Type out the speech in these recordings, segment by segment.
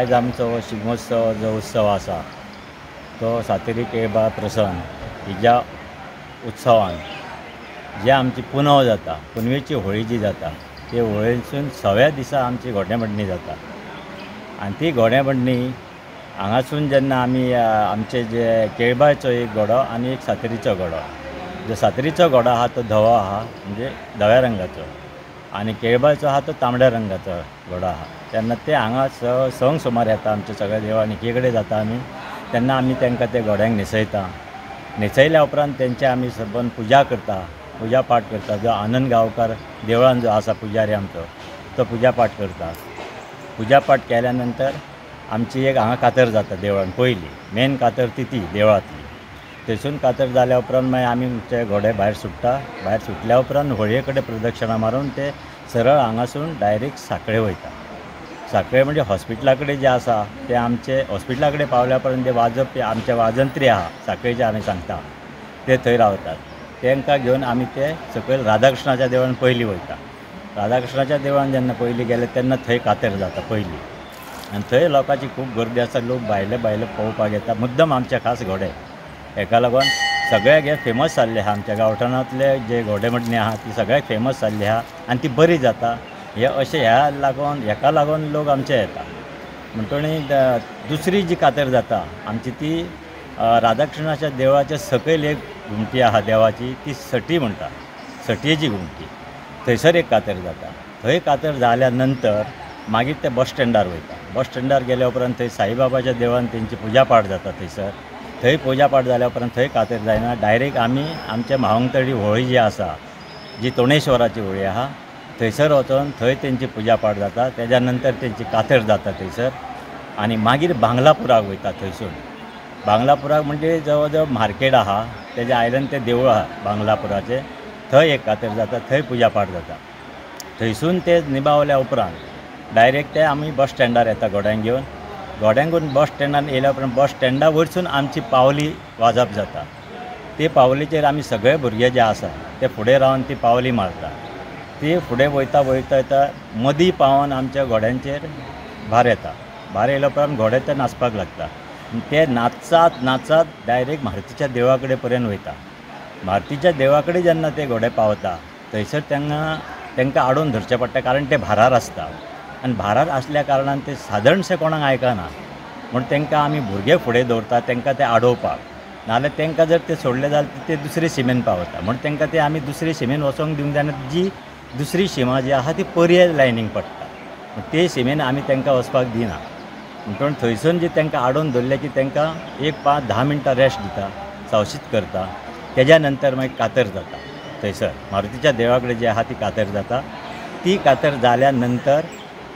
आज आमचो शिगमोत्सव जो उत्सव आसा तो सातेरी केळबा प्रसन्न हिच्या उत्सवान जे आमची पुनव जाता पुनवेची होळी जी जाता ती होळेसून 6व्या दिसा आमची घोडेमोडणी जाता आनी ती घोडेमोडणी हांगासून जेन्ना आमी आमचे जे केळबाचो एक घोडो आनी एक सातेरीचो घोडो जो सातेरीचो घोडो आहा तो धवो आहा म्हणजे धव्या रंगाचो आनी केळबाचो आहा तो तांबड्या रंगाचो घोडो आहा तेन्ना ते हांगा संक सुमार येता आमच्या सगळ्या देवळांनी एके कडेन जाता आमी तेन्ना आमी तांकां ते घोड्यांक न्हेसयता न्हेसयल्या उपरांत तेंचे आमी सबंद पुजा करता पुजा पाठ करता जो आनंद गांवकार देवळान जो आसा पुजारी आमचो तो पुजा पाठ करता पुजा पाठ केल्या नंतर आमची एक हांगा कातर जाता देवळान पयली मेन कातर ती देवळांतली थंयसून कातर जाल्या उपरांत मागीर आमी ते घोडे भायर सुट्टा भायर सुटल्या उपरांत होळये कडेन प्रदक्षिणा मारून ते सरळ हांगासून डायरेक्ट सांकळे वयता सांकळे म्हणजे हॉस्पिटला कडेन जे आसा ते आमचे हॉस्पिटला कडेन पावल्या उपरांत ते वाजप आमचे वाजंत्री आहा सांकळेचे आमी सांगता ते थंय रावतात तांकां घेवन आमी ते सकयल राधाकृष्णाच्या देवळान पयलीं वयता राधाकृष्णाच्या देवळान जेन्ना पयलीं गेले तेन्ना थंय कातर जाता पयलीं आनी थंय लोकांची खूब गर्दी आसा. लोक भायले भायले पळोवपाक येता मुद्दम आमचे खास घोडे. हेका लागून सगळ्याक हे फेमस जाल्ले आहा. आमच्या गांवठणांतले जे घोडेमोडणी आहा ती सगळ्याक फेमस जाल्ली आहा आनी ती बरी जाता. हे अशें हेका लागून लोक आमचे येता. म्हणटणी दुसरी जी कातर जाता आमची ती राधाकृष्णाच्या देवळाच्या सकयल एक घुमटी आहा देवाची, ती सटी म्हणटा, सटयेची घुमटी. थंयसर एक कातर जाता. थंय कातर जाल्या नंतर मागीर ते बस स्टँडार वयता. बस स्टँडार गेल्या उपरांत थंय साईबाबाच्या देवळान तेंची पुजा पाठ जाता. थंय पुजा पाठ जाल्या उपरांत थंय कातर जायना, डायरेक्ट आमी आमच्या म्हावंगतळी होळी जी आसा, जी तोणेश्वराची होळी आहा, थंयसर वचून थंय तेंची पुजा पाठ जाता. तेज्या नंतर तेंची कातर जाता थंयसर. आनी मागीर बांगलापुराक वयता. थंयसून बांगलापुराक म्हणजे जवळ जवळ मार्केट आहा, तेज्या आयल्यान तें देवूळ आहा बांगलापुराचें. थंय एक कातर जाता, थंय पुजा पाठ जाता. थंयसून ते निबावल्या उपरांत डायरेक्ट ते आमी बस स्टँडार येता घोड्यांक घेवन. घोड्यांक घेवन बस स्टँडार येयल्या उपरांत बस स्टँडा वयरसून आमची पावली वाजप जाता. ते पावलीचेर आमी सगळे भुरगे जे आसा ते फुडें रावन ती पावली मारता. ती फुडें वयता वयता वयता मदीं पावोन आमच्या घोड्यांचेर भार येता. भार येयल्या उपरांत घोडे ते नाचपाक लागता. ते नाचत नाचत डायरेक्ट मारुतीच्या देवळा कडेन पर्यंत वयता. मारुतीच्या देवळा कडेन जेन्ना ते घोडे पावता थंयसर तांकां आडोवन धरचें पडटा, कारण ते भारार आसता. आनी भारार आसल्या कारणान ते सादारणशे कोणाक आयकना. म्हूण तांकां आमी भुरगे फुडें दवरता तांकां ते आडोवपाक. नाजाल्यार तांकां जर ते सोडले जाल्यार ते दुसरे शिमेन पावता. म्हूण तांकां ते आमी दुसरे शिमेन वचोंक दिवंक जायना. जी दुसरी शिमा जी आहा ती पर्याय लायनीक पडटा. ते शिमेन आमी तांकां वचपाक दिना. म्हणून थंयसून जी तांकां आडोवन धरले की तांकां एक 5-10 मिनटां रेस्ट दिता, सावशीत करता. तेज्या नंतर मागीर कातर जाता. थंयसर मारुतीच्या देवळा कडेन जी आहा ती कातर जाता. ती कातर जाल्या नंतर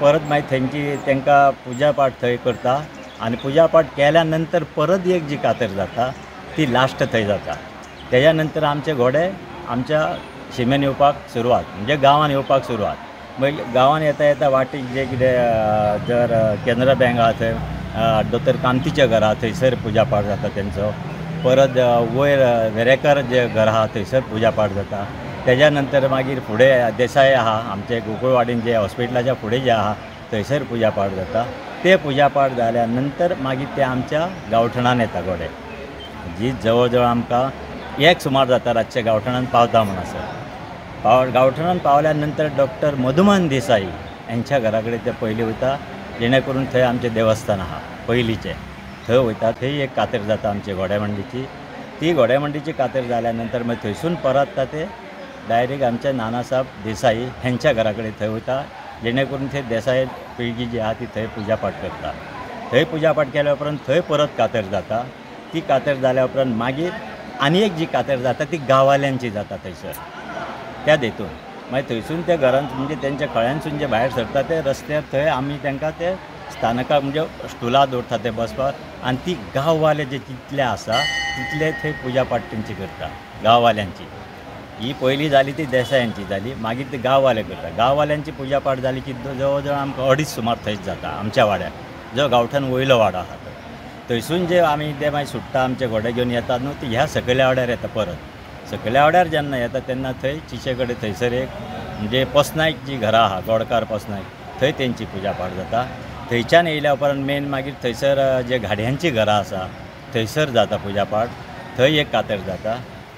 परत मागीर तांकां पुजा पाठ थंय करता. आनी पुजा पाठ केल्या नंतर परत एक जी कातर जाता ती लास्ट थंय जाता. तेज्या नंतर आमचे घोडे आमच्या शिमेन येवपाक सुरवात, म्हणजे गांवान येवपाक सुरवात. मागीर गांवान येता येता वाटेक जे कितें जर कॅनरा बँक आहा थंय, दोतोर कामतीचें घर आहा थंयसर पुजा पाठ जाता तेंचो. परत वयर वेरेकर जे घर आहा थंयसर पुजा पाठ जाता. तेज्या नंतर मागीर फुडें देसाय आहा आमचे गोकुळवाडीन जे हॉस्पिटलाच्या फुडें जे आहा थंयसर पुजा पाठ जाता. ते पुजा पाठ जाल्या नंतर मागीर ते आमच्या गांवठणान येता घोडे, जी जवळ जवळ आमकां 1 सुमार जाता रातचे गांवठणान पावता म्हण आसा. गांवठणान पावल्या नंतर डॉक्टर मधुमान देसाई यांच्या घरा कडेन ते पयलीं वयता, जेणे करून थंय आमचें देवस्थान आहा पयलींचें. थंय वयता. थंय एक कातर जाता आमची घोड्यामंडीची. ती घोड्यामंडीची कातर जाल्या नंतर मागीर थंयसून परतता ते डायरेक्ट आमच्या नानासाहेब देसाई हेंच्या घरा कडेन थंय वयता, जेणे करून थंय देसाय पिळगी जी आहा ती थंय पुजा पाठ करता. थंय पुजा पाठ केल्या उपरांत थंय परत कातर जाता. ती कातर जाल्या उपरांत मागीर आनी एक जी कातर जाता ती गांववाल्यांची जाता थंयसर त्या देतून. मागीर थंयसून ते घरान म्हणजे तेंच्या कळ्यांसून जे भायर सरता ते रस्त्यार थंय आमी तांकां ते स्थानकाक म्हणजे स्टुलां दवरता ते बसपाक. आनी ती गांववाले जे जितले आसा तितले थंय पुजा पाठ तेंची करता गांववाल्यांची. ही पयलीं जाली ती देसायांची जाली, मागीर ते गांववाले करता. गांववाल्यांची पुजा पाठ जाली की जवळ जवळ आमकां 2.5 सुमार थंयच जाता आमच्या वाड्यार, जो गांवठाण वयलो वाडो आहा तो. थंयसून जे आमी ते मागीर सुट्टा आमचे घोडे घेवन येतात न्हू, ती ह्या सकयल्या वाड्यार येता. परत सकयल्या वाड्यार जेन्ना येता तेन्ना थंय चिचे कडेन थंयसर एक म्हणजे पसनायक जी घरां आहा, गोडकार पसनायक, थंय तेंची पुजा पाठ जाता. थंयच्यान येयल्या उपरांत मेन मागीर थंयसर जे गाडयांची घरां आसा थंयसर जाता पुजा पाठ. थंय एक कातर जाता.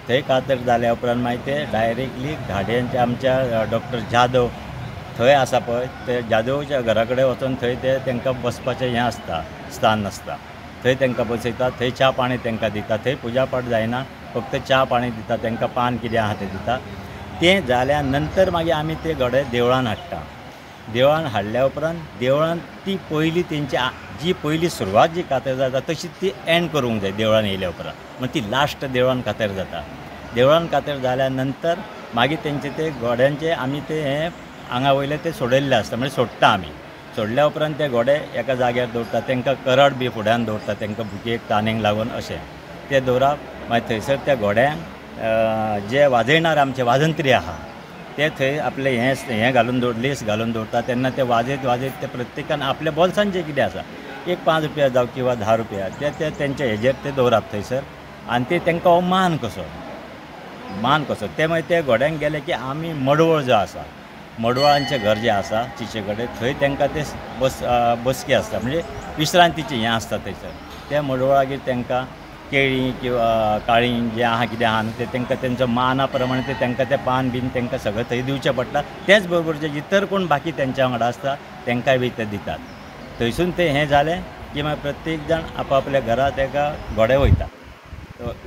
थंय कातर जाल्या उपरांत मागीर ते डायरेक्टली गाडयांच्या आमच्या डॉक्टर जाधव थंय आसा पळय, ते जाधवच्या घरा कडेन वचून थंय ते तांकां बसपाचें हें आसता, स्थान आसता. थंय तांकां बसयता. थंय च्या पाणी तांकां दिता. थंय पुजा पाठ जायना, फक्त च्या पाणी दिता तांकां, पान कितें आहा तें दिता. तें जाल्या नंतर मागीर आमी ते घोडे देवळान हाडटा. देवळान हाडल्या उपरांत देवळान ती पयली तेंची जी पयली सुरवात जी कातर जाता तशी ती एंड करूंक जाय देवळान येयल्या उपरांत. मागीर ती लास्ट देवळान कातर जाता. देवळान कातर जाल्या नंतर मागीर तेंचे ते घोड्यांचे आमी ते हें हांगा वयले ते सोडयल्ले आसता, म्हणजे सोडटा आमी. सोडल्या उपरांत ते घोडे एका जाग्यार दवरता. तांकां करड बी फुड्यान दवरता, तांकां बुकेक तानेक लागून अशें ते दवरप. मागीर थंयसर त्या घोड्यांक जे वाजयणार आमचे वाजंत्री आहा ते थंय आपले हें घालून लेस घालून दवरता. तेन्ना ते वाजयत वाजयत ते प्रत्येकान आपल्या बोल्सान जें कितें आसा एक 5 रुपया जावं किंवा 10 रुपया ते तेंच्या हेजेर ते दवरप थंयसर. आनी ते तांकां हो मान कसो ते मागीर ते घोड्यांक गेले की आमी मडवळ जो आसा मडवळांचें घर जें आसा चिचे कडेन थंय तांकां ते बसकी आसता म्हणजे विश्रांतीचें हें आसता थंयसर त्या मडवळागेर तांकां केळीं किंवा काळीं जें आहा कितें आहा न्हू तें तांकां तेंचो माना प्रमाणे ते तांकां तें पान बीन तांकां सगळें थंय दिवचें पडटा तेच बरोबर जे इतर कोण बाकी तेंच्या वांगडा आसता तांकांय बी ते दितात थंयसून तें हें जालें की मागीर प्रत्येक जाण आपआपल्या घरा ताका घोडे वयता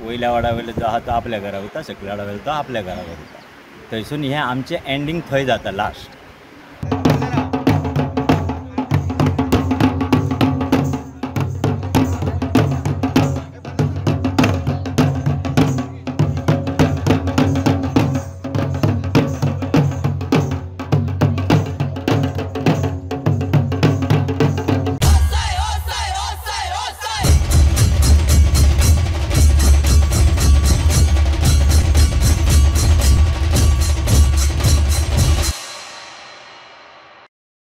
वयल्या वाडा वयलो जो आहा तो आपल्या घरा वयता सकल्या वाडा वयलो तो आपल्या घरा वयता थंयसून हें आमचें एंडींग थंय जाता लास्ट